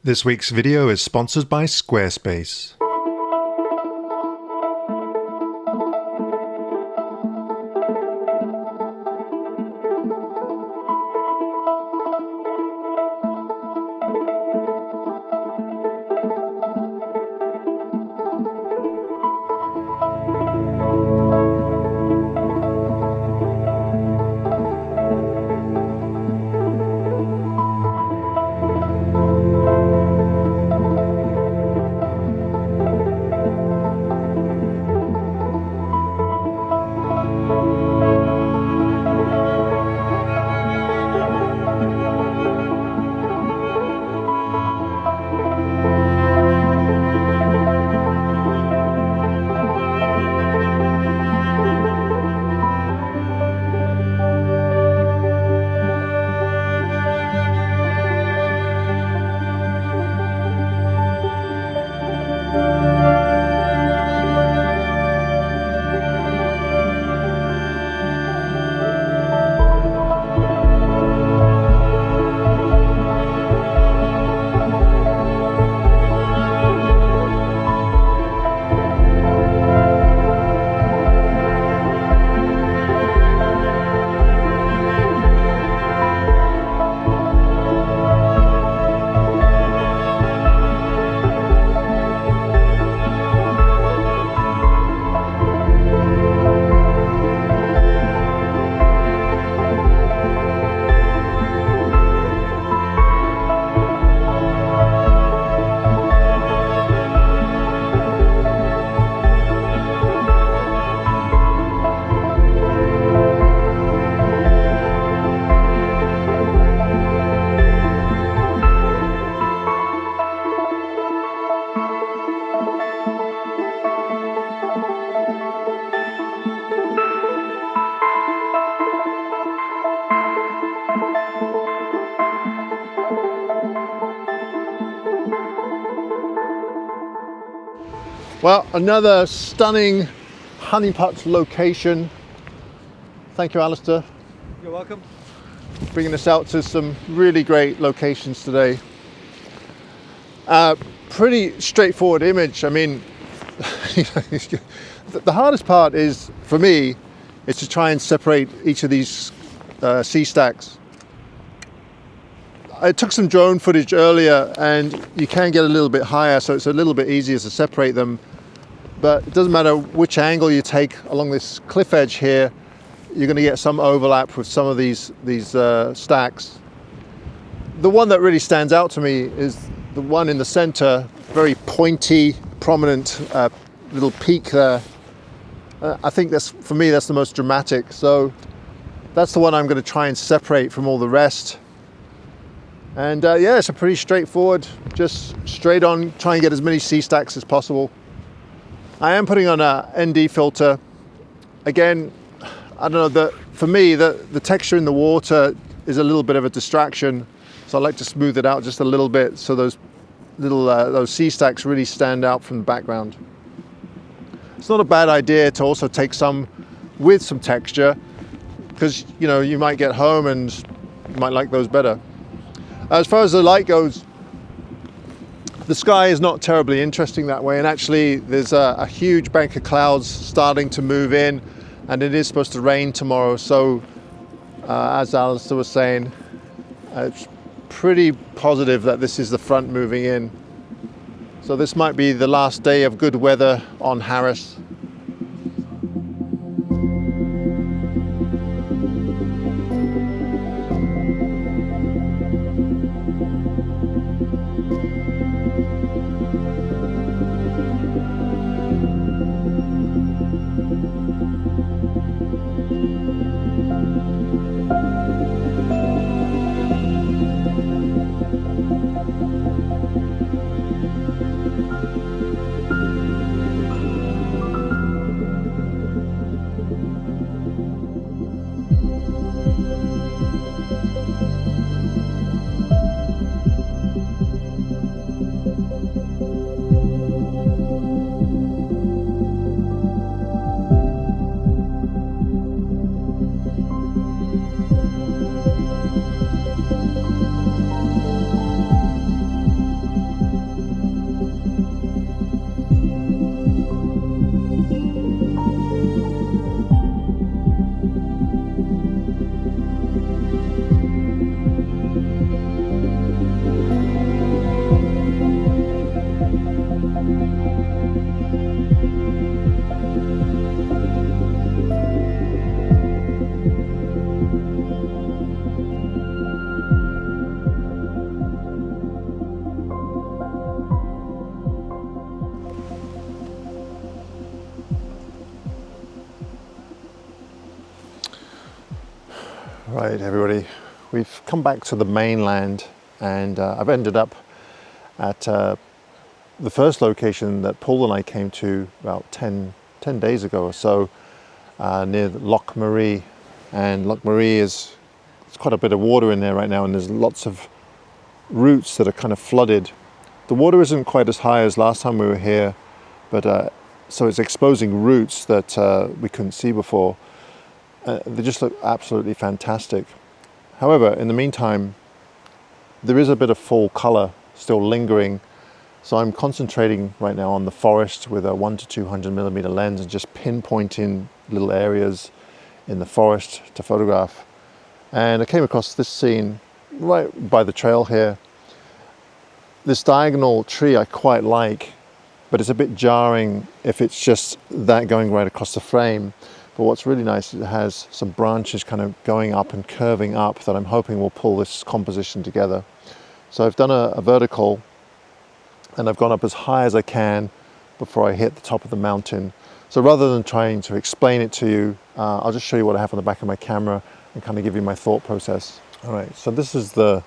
This week's video is sponsored by Squarespace. Well, another stunning honeypot location. Thank you, Alister. You're welcome. Bringing us out to some really great locations today. Pretty straightforward image. I mean, the hardest part is, for me, is to try and separate each of these sea stacks. I took some drone footage earlier and you can get a little bit higher, so it's a little bit easier to separate them. But it doesn't matter which angle you take along this cliff edge here, you're going to get some overlap with some of these stacks. The one that really stands out to me is the one in the center, very pointy, prominent little peak there. I think that's, for me, that's the most dramatic. So that's the one I'm going to try and separate from all the rest. And yeah, it's a pretty straightforward, just straight on, try and get as many sea stacks as possible. I am putting on a ND filter. Again, I don't know, for me, the texture in the water is a little bit of a distraction. So I like to smooth it out just a little bit so those little those sea stacks really stand out from the background. It's not a bad idea to also take some with some texture, because you might get home and you might like those better. As far as the light goes, the sky is not terribly interesting that way, and actually there's a huge bank of clouds starting to move in, and it is supposed to rain tomorrow. So as Alister was saying, it's pretty positive that this is the front moving in. So this might be the last day of good weather on Harris. Right, everybody, we've come back to the mainland, and I've ended up at the first location that Paul and I came to about 10 days ago or so, near Loch Marie. And Loch Marie it's quite a bit of water in there right now, and there's lots of roots that are kind of flooded. The water isn't quite as high as last time we were here, but so it's exposing roots that we couldn't see before. They just look absolutely fantastic. However, in the meantime, there is a bit of fall colour still lingering, so I'm concentrating right now on the forest with a 1 to 200mm lens and just pinpointing little areas in the forest to photograph. And I came across this scene right by the trail here. This diagonal tree I quite like, but it's a bit jarring if it's just that going right across the frame. But what's really nice is it has some branches kind of going up and curving up that I'm hoping will pull this composition together. So I've done a vertical, and I've gone up as high as I can before I hit the top of the mountain. So rather than trying to explain it to you, I'll just show you what I have on the back of my camera and kind of give you my thought process. All right, so this is the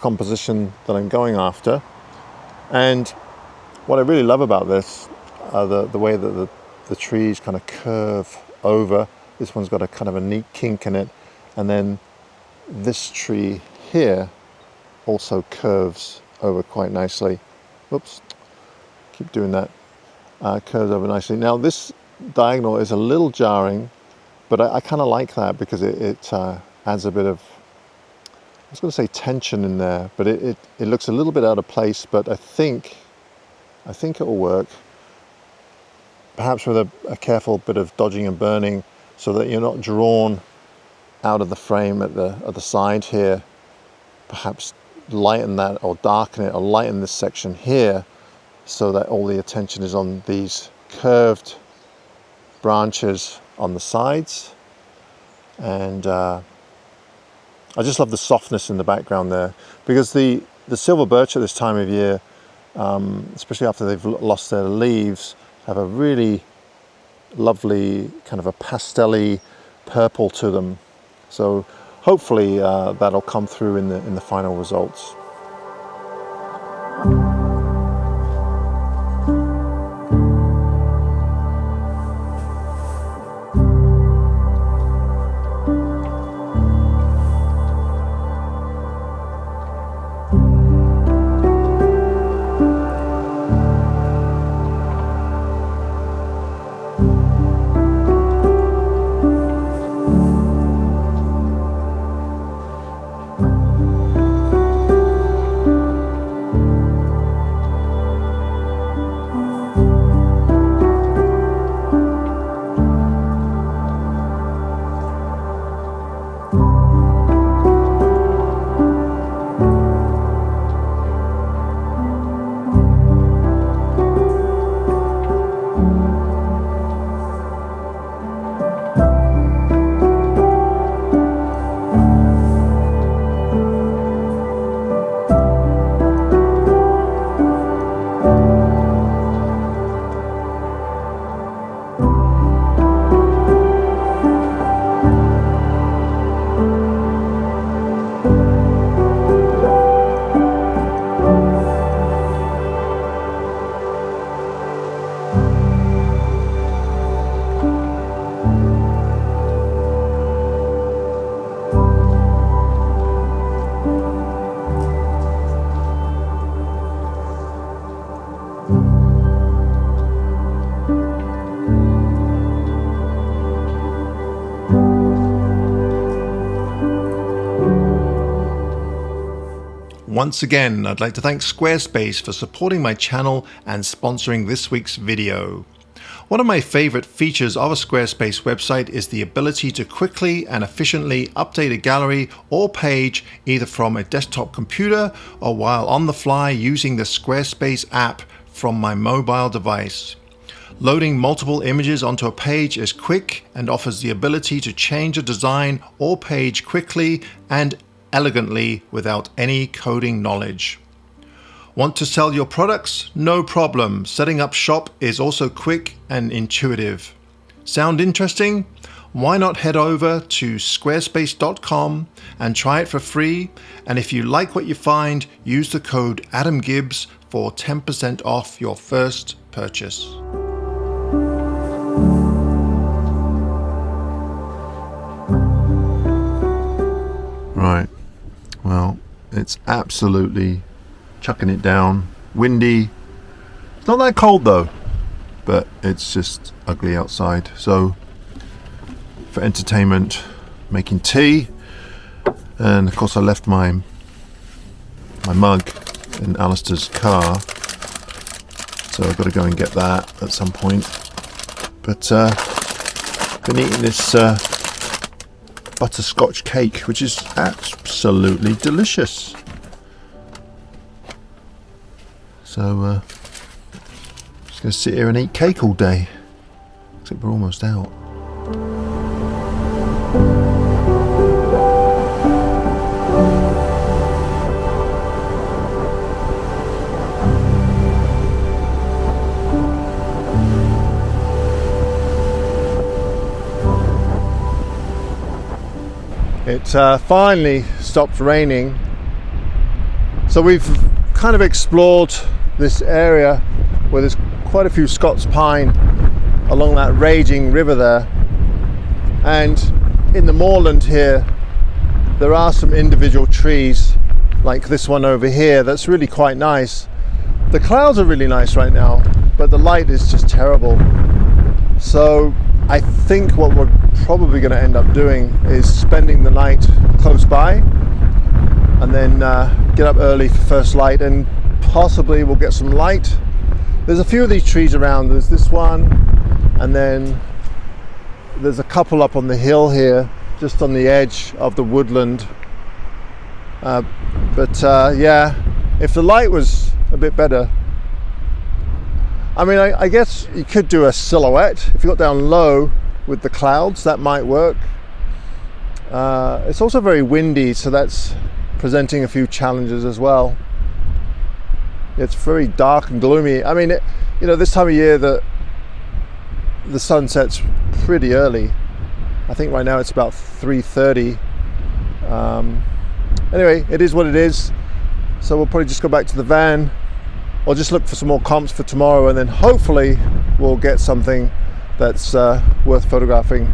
composition that I'm going after. And what I really love about this, the way that the trees kind of curve over. This one's got a kind of a neat kink in it. And then this tree here also curves over quite nicely. Oops, keep doing that. Curves over nicely. Now this diagonal is a little jarring, but I kind of like that because it adds a bit of, I was going to say tension in there, but it looks a little bit out of place, but I think it will work. Perhaps with a careful bit of dodging and burning so that you're not drawn out of the frame at the side here. Perhaps lighten that or darken it or lighten this section here so that all the attention is on these curved branches on the sides. And I just love the softness in the background there, because the silver birch at this time of year, especially after they've lost their leaves, have a really lovely kind of a pastel-y purple to them. So hopefully that'll come through in the final results. Once again, I'd like to thank Squarespace for supporting my channel and sponsoring this week's video. One of my favorite features of a Squarespace website is the ability to quickly and efficiently update a gallery or page either from a desktop computer or while on the fly using the Squarespace app from my mobile device. Loading multiple images onto a page is quick and offers the ability to change a design or page quickly and elegantly without any coding knowledge. Want to sell your products? No problem. Setting up shop is also quick and intuitive. Sound interesting? why not head over to squarespace.com and try it for free? And if you like what you find, use the code AdamGibbs for 10% off your first purchase. Right, well, it's absolutely chucking it down, windy. It's not that cold though, but it's just ugly outside. So for entertainment, making tea, and of course I left my mug in Alister's car, so I've got to go and get that at some point. But been eating this butterscotch cake, which is absolutely delicious. So just going to sit here and eat cake all day, except we're almost out. It finally stopped raining, so we've kind of explored this area where there's quite a few Scots pine along that raging river there, and in the moorland here there are some individual trees like this one over here that's really quite nice. The clouds are really nice right now, but the light is just terrible. So I think what we're probably going to end up doing is spending the night close by and then get up early for first light, and possibly we'll get some light. There's a few of these trees around. There's this one, and then there's a couple up on the hill here just on the edge of the woodland. Yeah, if the light was a bit better, I mean, I guess you could do a silhouette. If you got down low with the clouds, that might work. It's also very windy, so that's presenting a few challenges as well. It's very dark and gloomy. I mean, this time of year the sun sets pretty early. I think right now it's about 3:30. Anyway, it is what it is. So we'll probably just go back to the van, or just look for some more comps for tomorrow, and then hopefully we'll get something that's worth photographing.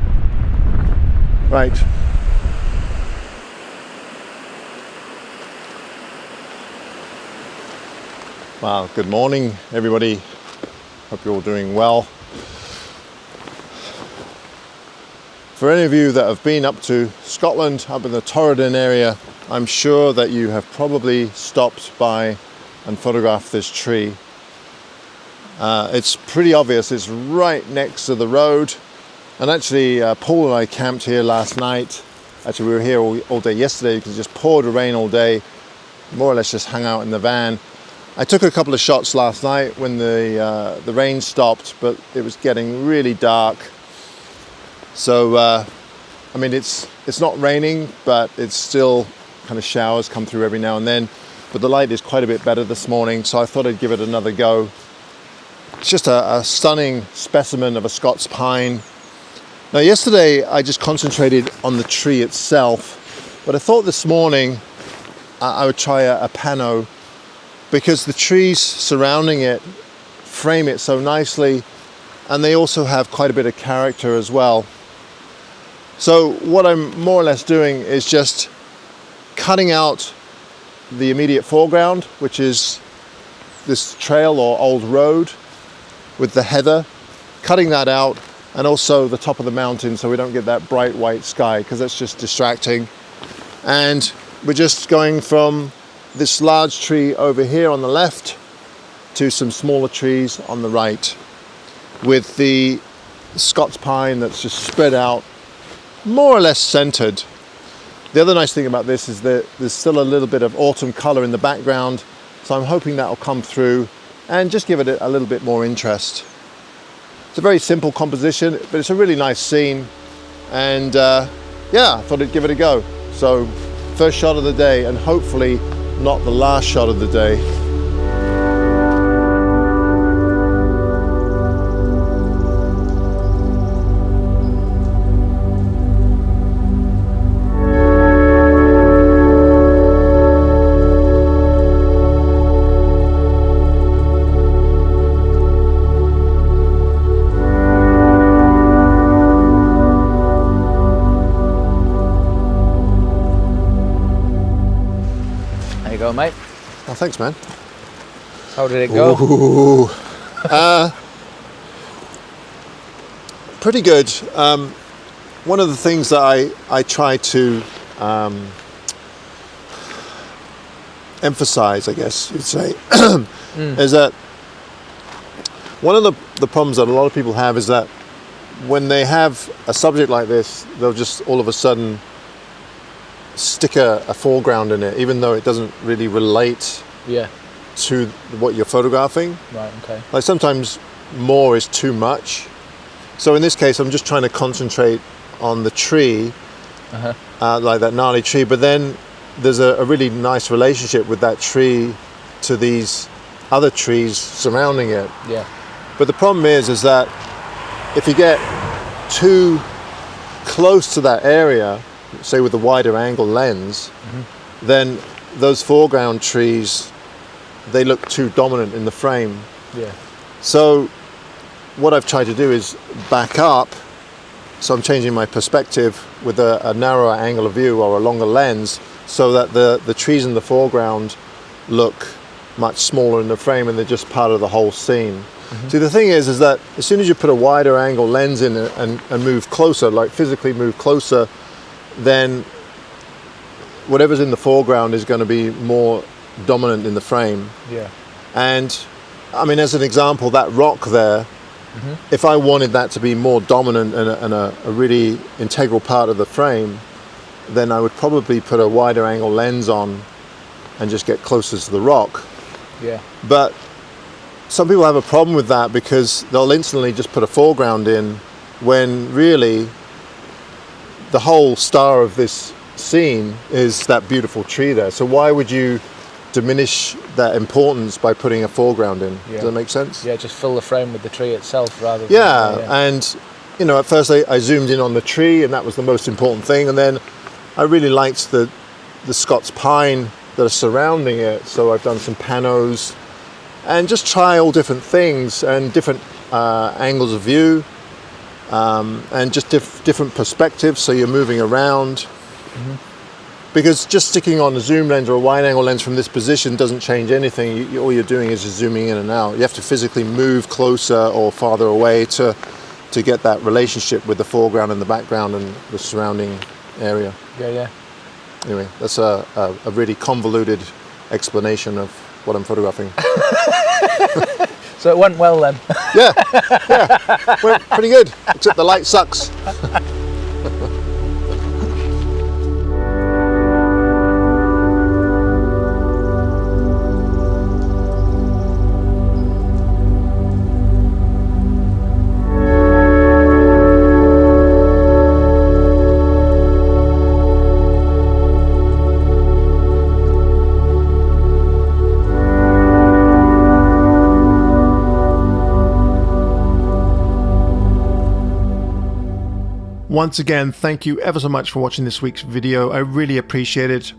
Right. Wow, good morning everybody. Hope you're all doing well. For any of you that have been up to Scotland, up in the Torridon area, I'm sure that you have probably stopped by and photographed this tree. It's pretty obvious, it's right next to the road. And actually Paul and I camped here last night. Actually we were here all day yesterday because it just poured rain all day. More or less just hung out in the van. I took a couple of shots last night when the rain stopped, but it was getting really dark. So I mean it's not raining, but it's still kind of showers come through every now and then. But the light is quite a bit better this morning, so I thought I'd give it another go. It's just a stunning specimen of a Scots pine. Now yesterday I just concentrated on the tree itself, but I thought this morning I would try a pano, because the trees surrounding it frame it so nicely, and they also have quite a bit of character as well. So what I'm more or less doing is just cutting out the immediate foreground, which is this trail or old road with the heather, cutting that out, and also the top of the mountain so we don't get that bright white sky, because that's just distracting. And we're just going from this large tree over here on the left to some smaller trees on the right, with the Scots pine that's just spread out, more or less centered. The other nice thing about this is that there's still a little bit of autumn color in the background, so I'm hoping that will come through and just give it a little bit more interest. It's a very simple composition, but it's a really nice scene, and yeah, I thought I'd give it a go. So first shot of the day, and hopefully not the last shot of the day. Oh, thanks, man. How did it go? Ooh. Pretty good. One of the things that I try to emphasize, I guess you'd say, is that one of the problems that a lot of people have is that when they have a subject like this, they'll just all of a sudden stick a foreground in it, even though it doesn't really relate to what you're photographing. Right, okay. Like sometimes more is too much. So in this case, I'm just trying to concentrate on the tree, like that gnarly tree, but then there's a really nice relationship with that tree to these other trees surrounding it. Yeah. But the problem is that if you get too close to that area, say with a wider angle lens, then those foreground trees, they look too dominant in the frame. Yeah. So what I've tried to do is back up. So I'm changing my perspective with a narrower angle of view or a longer lens, so that the trees in the foreground look much smaller in the frame and they're just part of the whole scene. See, the thing is that as soon as you put a wider angle lens in it and move closer, like physically move closer, then whatever's in the foreground is going to be more dominant in the frame. Yeah. And I mean, as an example, that rock there, if I wanted that to be more dominant and a really integral part of the frame, then I would probably put a wider angle lens on and just get closer to the rock. Yeah. But some people have a problem with that because they'll instantly just put a foreground in when really the whole star of this scene is that beautiful tree there. So why would you diminish that importance by putting a foreground in? Does that make sense? Yeah, just fill the frame with the tree itself rather than... Yeah, and you know, at first I zoomed in on the tree and that was the most important thing, and then I really liked the Scots pine that are surrounding it, so I've done some panos and just try all different things and different angles of view, and just different perspectives, so you're moving around. Because just sticking on a zoom lens or a wide angle lens from this position doesn't change anything. All you're doing is just zooming in and out. You have to physically move closer or farther away to get that relationship with the foreground and the background and the surrounding area. Yeah. Anyway, that's a really convoluted explanation of what I'm photographing. So it went well then? Yeah, went pretty good, except the light sucks. Once again, thank you ever so much for watching this week's video. I really appreciate it.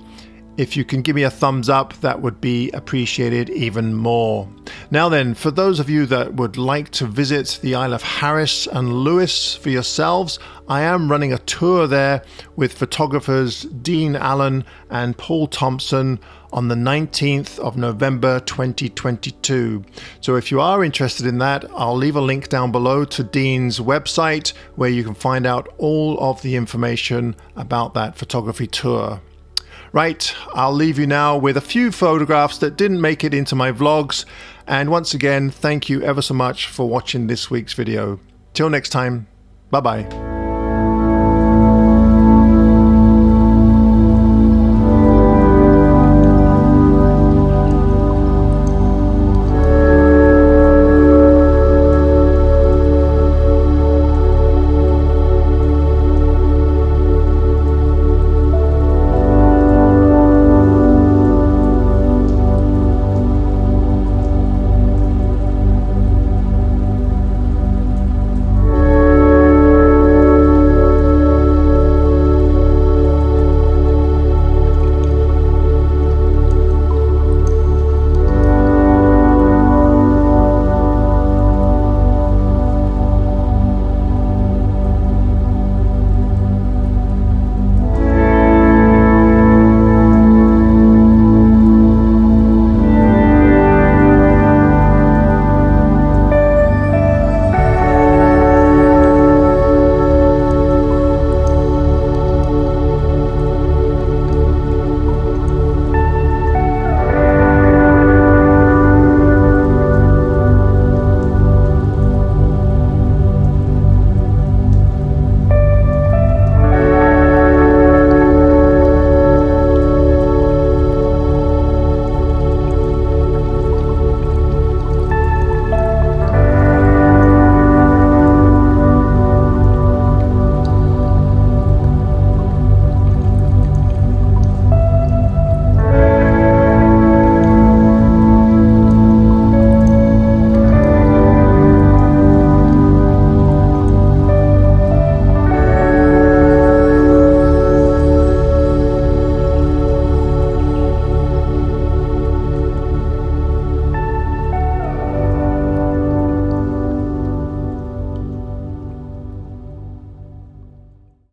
If you can give me a thumbs up, that would be appreciated even more. Now then, for those of you that would like to visit the Isle of Harris and Lewis for yourselves, I am running a tour there with photographers Dean Allen and Paul Thomson on the 19th of November 2022. So if you are interested in that, I'll leave a link down below to Dean's website where you can find out all of the information about that photography tour. Right, I'll leave you now with a few photographs that didn't make it into my vlogs. And once again, thank you ever so much for watching this week's video. Till next time, bye-bye.